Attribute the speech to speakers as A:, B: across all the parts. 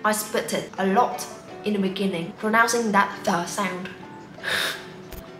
A: I split it a lot in the beginning, pronouncing that the sound.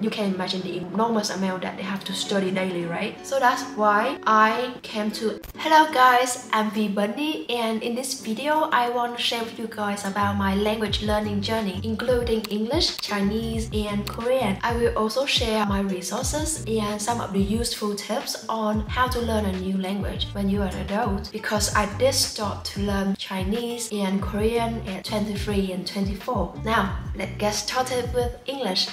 A: You can imagine the enormous amount that they have to study daily, right? So that's why I came to... Hello guys, I'm V Bunny, and in this video I want to share with you guys about my language learning journey, including English, Chinese, and Korean. I will also share my resources and some of the useful tips on how to learn a new language when you are an adult, because I did start to learn Chinese and Korean at 23 and 24. Now, let's get started with English.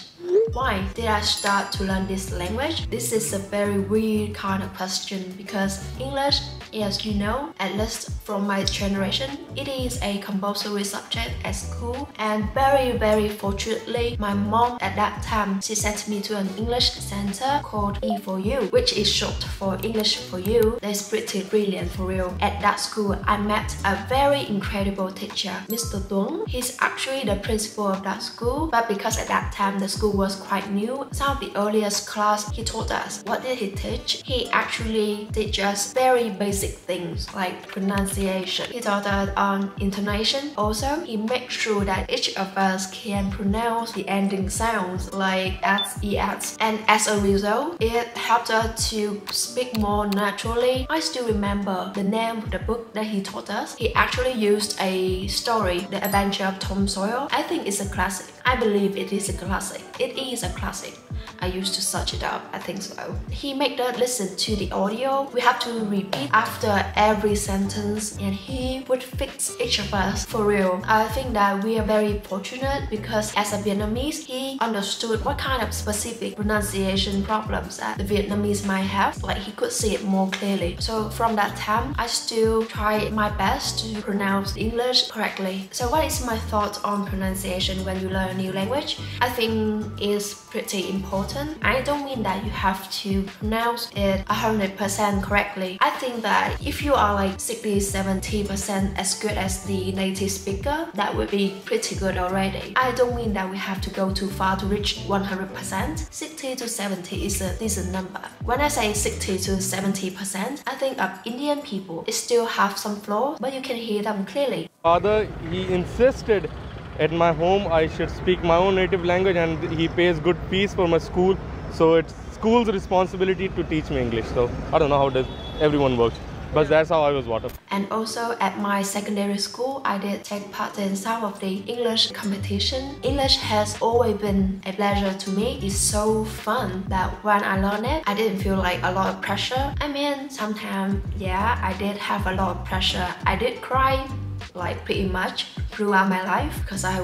A: Why did I start to learn this language? This is a very weird kind of question because English, as you know, at least from my generation, it is a compulsory subject at school, and very fortunately, my mom at that time, she sent me to an English center called E4U, which is short for English for You. That's pretty brilliant for real. At that school, I met a very incredible teacher, Mr. Tuấn. He's actually the principal of that school, but because at that time the school was quite new, some of the earliest class he taught us. What did he teach? He actually teach us very basic things like pronunciation. He taught us on intonation. Also, he made sure that each of us can pronounce the ending sounds like s, es, and as a result, it helped us to speak more naturally. I still remember the name of the book that he taught us. He actually used a story, The Adventure of Tom Sawyer. I think it's a classic. I believe it is a classic. It is a classic. I used to search it up, I think so. He made us listen to the audio. We have to repeat after every sentence, and he would fix each of us for real. I think that we are very fortunate because as a Vietnamese, he understood what kind of specific pronunciation problems that the Vietnamese might have. Like, he could see it more clearly. So from that time, I still try my best to pronounce English correctly. So what is my thought on pronunciation when you learn a new language? I think it's pretty important. I don't mean that you have to pronounce it 100% correctly. I think that if you are like 60-70% as good as the native speaker, that would be pretty good already. I don't mean that we have to go too far to reach 100%. 60 to 70 is a decent number. When I say 60 to 70%, I think of Indian people. It still have some flaws, but you can hear them clearly.
B: Father, he insisted at my home I should speak my own native language, and he pays good fees for my school, so it's school's responsibility to teach me English. So I don't know how does everyone works, but that's how I was brought up.
A: And also at my secondary school, I did take part in some of the English competition. English has always been a pleasure to me. It's so fun that when I learned it, I didn't feel like a lot of pressure. I mean, sometimes, yeah, I did have a lot of pressure. I did cry like pretty much throughout my life because I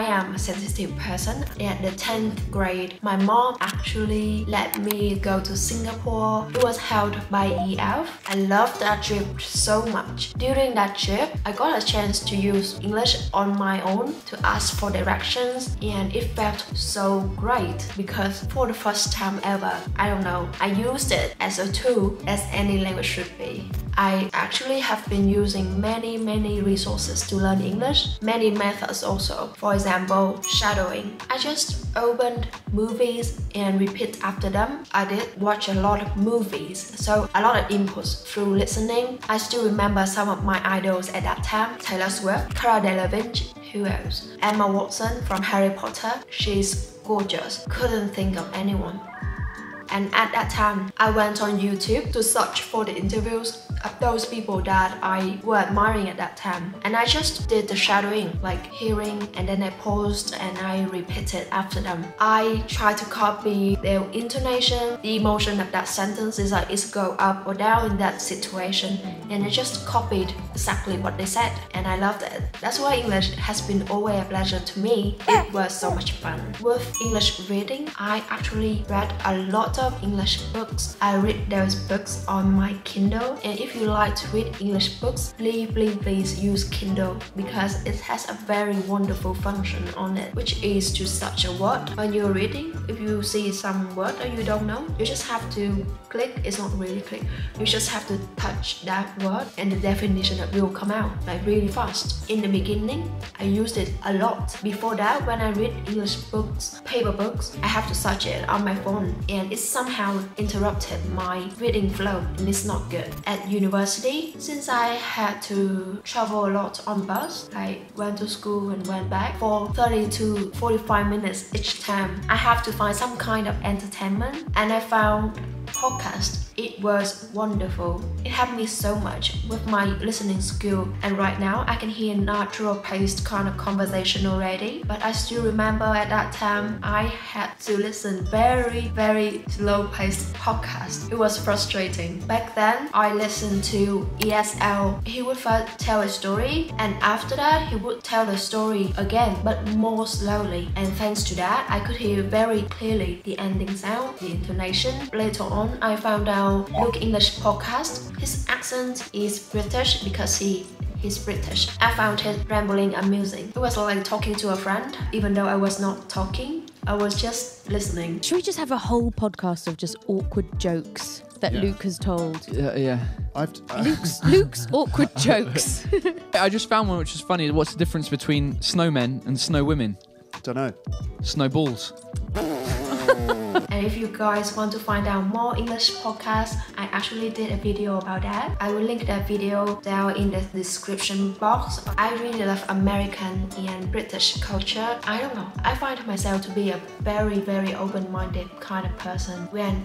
A: am a sensitive person. At the 10th grade, my mom actually let me go to Singapore. It was held by EF. I loved that trip so much. During that trip, I got a chance to use English on my own to ask for directions, and it felt so great because for the first time ever, I don't know, I used it as a tool as any language should be. I actually have been using many resources to learn English, many methods also. For example, shadowing. I just opened movies and repeat after them. I did watch a lot of movies, so a lot of inputs through listening. I still remember some of my idols at that time: Taylor Swift, Cara Delevingne, who else? Emma Watson from Harry Potter. She's gorgeous. Couldn't think of anyone. And at that time, I went on YouTube to search for the interviews of those people that I were admiring at that time. And I just did the shadowing, like hearing, and then I paused and I repeated after them. I tried to copy their intonation, the emotion of that sentence is like it's go up or down in that situation. And I just copied exactly what they said, and I loved it. That's why English has been always a pleasure to me. It was so much fun. With English reading, I actually read a lot of English books. I read those books on my Kindle, and if you like to read English books, please use Kindle because it has a very wonderful function on it, which is to search a word. When you're reading, if you see some word that you don't know, you just have to click. It's not really click. You just have to touch that word and the definition that will come out like really fast. In the beginning, I used it a lot. Before that, when I read English books, paper books, I have to search it on my phone, and it somehow interrupted my reading flow, and it's not good. At university, since I had to travel a lot on bus, I went to school and went back for 30 to 45 minutes each time. I have to find some kind of entertainment, and I found podcast. It was wonderful. It helped me so much with my listening skill, and right now I can hear natural paced kind of conversation already. But I still remember at that time I had to listen very slow paced podcast. It was frustrating. Back then I listened to ESL. He would first tell a story, and after that he would tell the story again, but more slowly, and thanks to that I could hear very clearly the ending sound, the intonation. Later on I found out Look English podcast. His accent is British because he's British. I found his rambling amusing. It was like talking to a friend, even though I was not talking. I was just listening.
C: Should we just have a whole podcast of just awkward jokes that Luke has told?
D: Yeah.
C: Luke's awkward jokes.
D: I just found one which is funny. What's the difference between snowmen and snow women?
E: Don't know.
D: Snowballs.
A: And if you guys want to find out more English podcasts, I actually did a video about that. I will link that video down in the description box. I really love American and British culture. I don't know. I find myself to be a very open-minded kind of person when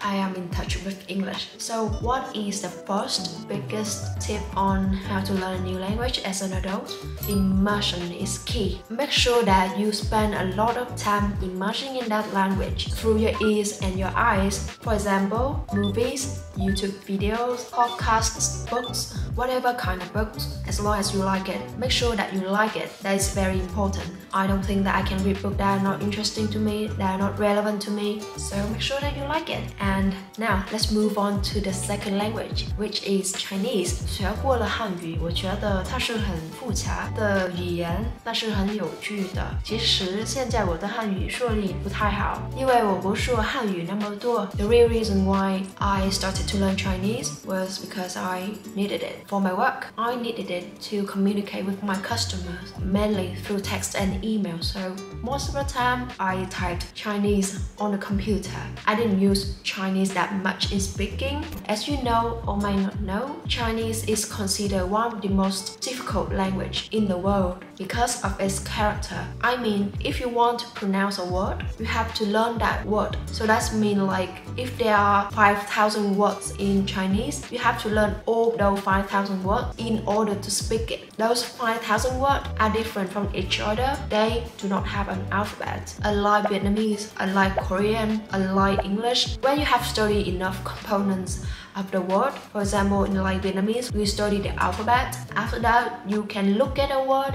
A: I am in touch with English. So what is the first biggest tip on how to learn a new language as an adult? Immersion is key. Make sure that you spend a lot of time immersing in that language through your ears and your eyes. For example, movies, YouTube videos, podcasts, books, whatever kind of books, as long as you like it. Make sure that you like it. That is very important. I don't think that I can read books that are not interesting to me, that are not relevant to me. So make sure that you like it. And now let's move on to the second language, which is Chinese. 学过了汉语，我觉得它是很复杂的语言，但是很有趣的。其实现在我的汉语说力不太好，因为我不说汉语那么多。The real reason why I started to learn Chinese was because I needed it for my work. I needed it to communicate with my customers, mainly through text and email. So most of the time I typed Chinese on the computer. I didn't use Chinese that much in speaking. As you know or might not know, Chinese is considered one of the most difficult language in the world because of its character. I mean, if you want to pronounce a word, you have to learn that word. So that's mean like if there are 5,000 words in Chinese, you have to learn all those 5,000 words in order to speak it. Those 5,000 words are different from each other. They do not have an alphabet. Unlike Vietnamese, unlike Korean, unlike English, when you have studied enough components of the word, for example, in like Vietnamese, we study the alphabet. After that, you can look at a word,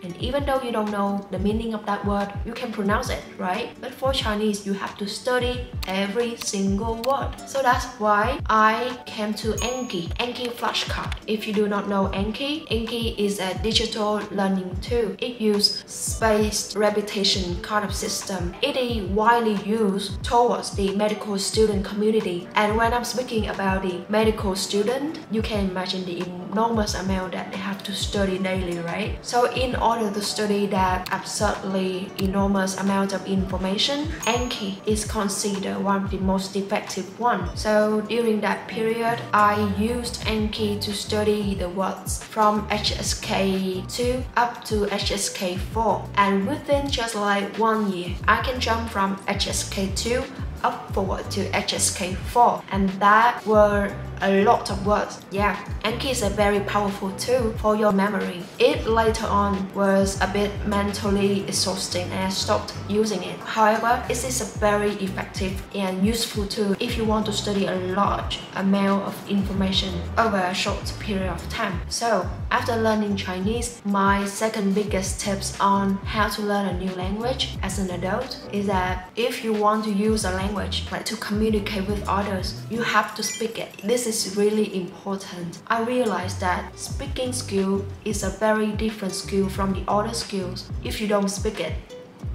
A: and even though you don't know the meaning of that word, you can pronounce it, right? But for Chinese, you have to study every single word. So that's why I came to Anki, Anki flashcard. If you do not know Anki, Anki is a digital learning tool. It uses spaced repetition kind of system. It is widely used towards the medical student community. And when I'm speaking about the medical student, you can imagine the enormous amount that they have to study daily, right? So in order to study that absurdly enormous amount of information, Anki is considered one of the most effective one. So during that period, I used Anki to study the words from HSK 2 up to HSK 4, and within just like 1 year, I can jump from HSK 2 up forward to HSK 4, and that were a lot of words. Yeah, Anki is a very powerful tool for your memory. It later on was a bit mentally exhausting and I stopped using it. However, it is a very effective and useful tool if you want to study a large amount of information over a short period of time. So, after learning Chinese, my second biggest tips on how to learn a new language as an adult is that if you want to use a language, like to communicate with others, you have to speak it. This is really important. I realized that speaking skill is a very different skill from the other skills. If you don't speak it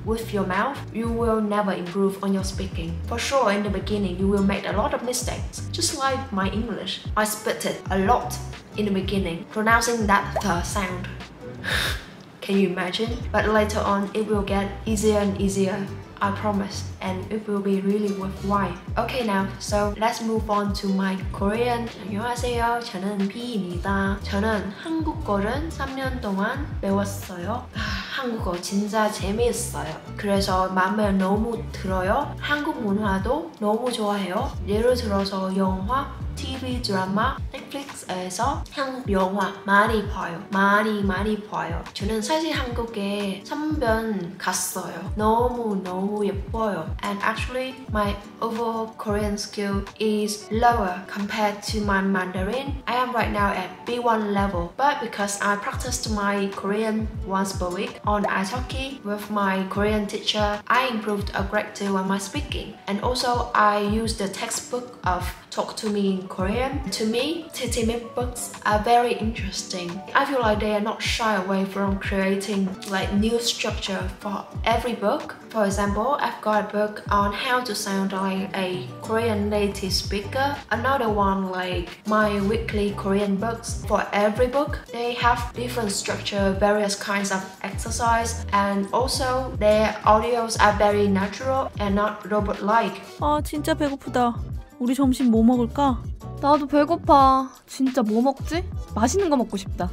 A: with your mouth, you will never improve on your speaking. For sure, in the beginning, you will make a lot of mistakes. Just like my English, I spit it a lot in the beginning, pronouncing that the sound. Can you imagine? But later on, it will get easier and easier. I promise, and it will be really worthwhile. Okay now, so let's move on to my Korean. 안녕하세요. 저는 B입니다. 저는 한국어를 3년 동안 배웠어요. 한국어 진짜 재미있어요. 그래서 마음에 너무 들어요. 한국 문화도 너무 좋아해요. 예를 들어서 영화, TV 드라마, 넷플릭스에서 한국 영화 많이 봐요. 많이 봐요. 저는 사실 한국에 3번 갔어요. 너무 예뻐요. And actually, my overall Korean skill is lower compared to my Mandarin. I am right now at B1 level, but because I practiced my Korean once per week on italki with my Korean teacher, I improved a great deal on my speaking. And also, I used the textbook of Talk to Me in Korean. To me, TTM books are very interesting. I feel like they are not shy away from creating like new structure for every book. For example, I've got a book on how to sound like a Korean native speaker. Another one like my weekly Korean books. For every book, they have different structure, various kinds of exercise, and also their audios are very natural and not robot-like.
E: 아, 진짜 배고프다. 우리 점심 뭐 먹을까?
F: 나도 배고파. 진짜 뭐 먹지? 맛있는 거 먹고 싶다.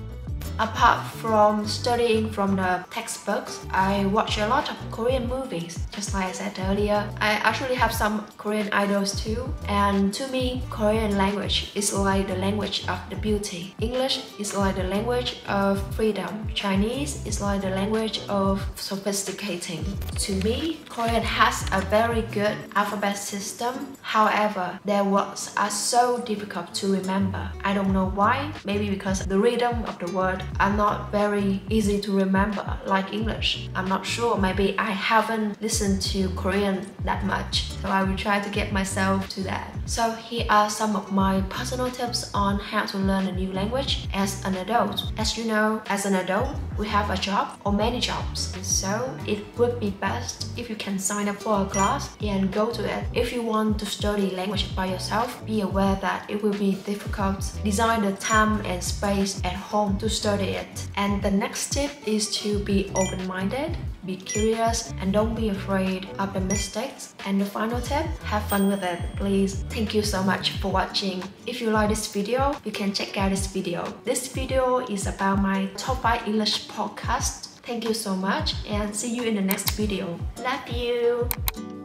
A: Apart from studying from the textbooks, I watch a lot of Korean movies. Just like I said earlier, I actually have some Korean idols too. And to me, Korean language is like the language of the beauty. English is like the language of freedom. Chinese is like the language of sophisticating. To me, Korean has a very good alphabet system. However, their words are so difficult to remember. I don't know why. Maybe because the rhythm of the word are not very easy to remember like English. I'm not sure, maybe I haven't listened to Korean that much, so I will try to get myself to that. So here are some of my personal tips on how to learn a new language as an adult. As you know, as an adult, we have a job or many jobs, so it would be best if you can sign up for a class and go to it. If you want to study language by yourself, be aware that it will be difficult. Design the time and space at home to study it. And the next tip is to be open-minded, be curious, and don't be afraid of the mistakes. And the final tip, have fun with it, please. Thank you so much for watching. If you like this video, you can check out this video. This video is about my top 5 English podcast. Thank you so much and see you in the next video. Love you!